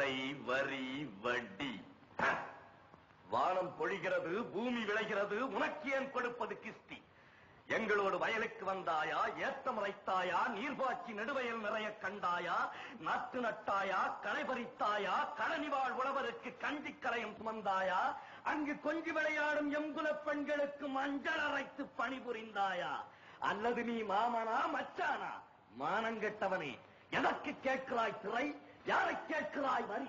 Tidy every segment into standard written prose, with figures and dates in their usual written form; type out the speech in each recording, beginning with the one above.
சில்லறை, வரி, வட்டி. வானம் பொழிகிறது, பூமி விளைகிறது, உனக்கு ஏன் கொடுப்பது கிஸ்தி? எங்களோடு வயலுக்கு வந்தாயா, ஏத்தம் அரைத்தாயா, நீர்பாய்ச்சி நெடுவயல் நிறைய கண்டாயா, நாட்டு நட்டாயா, களை பறித்தாயா, களனிவாழ் உழவருக்கு கஞ்சி கரையும் சுமந்தாயா, அங்கு கொஞ்சி விளையாடும் எங்குலப் பெண்களுக்கு மஞ்சள் அரைத்து பணிபுரிந்தாயா? அல்லது நீ மாமனா மச்சானா? மானங்கெட்டவனே, எதற்கு கேட்கிறாய் திரை? யாரை கேட்கிறாய் வரி?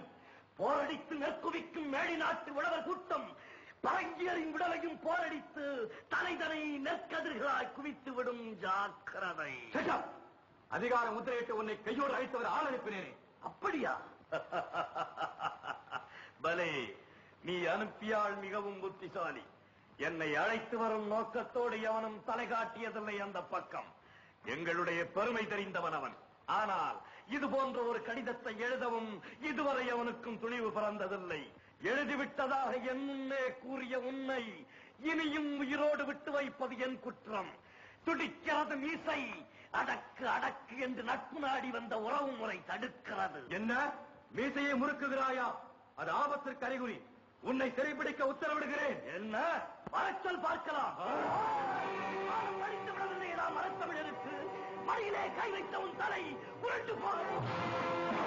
போரடித்து நெற்குவிக்கும் மேடி நாட்டு உழவர் கூட்டம் பரங்கியரின் விடலையும் போரடித்து தலைதனை நெற்கதிர்களாய் குவித்து விடும். ஜாக்கிரதை. அதிகார முத்திரையிட்டு உன்னை கையோடு அழைத்தவர் ஆள் அனுப்பினேனே. அப்படியா? பலே, நீ அனுப்பியால் மிகவும் புத்திசாலி. என்னை அழைத்து வரும் நோக்கத்தோடு எவனும் தலை காட்டியதில்லை அந்த பக்கம். எங்களுடைய பெருமை தெரிந்தவன் அவன். ஆனால் இது போன்ற ஒரு கடிதத்தை எழுதவும் இதுவரை அவனுக்கும் துணிவு பிறந்ததில்லை. எழுதிவிட்டதாக என் முன்னே கூறிய உன்னை இனியும் உயிரோடு விட்டு வைப்பது என் குற்றம். துடிக்கிறது மீசை. அடக்கு அடக்கு என்று நட்பு நாடி வந்த உறவு முறை தடுக்கிறது. என்ன மீசையை முறுக்குகிறாயா? அது ஆபத்திற்கு அறிகுறி. உன்னை சிறைப்பிடிக்க உத்தரவிடுகிறேன். என்ன மறைச்சல் பார்க்கலாம். படித்து விடவில்லை மரத்தமிழருக்கு. மடியிலே கை வைத்த உன் தலை உருண்டு போகிறது.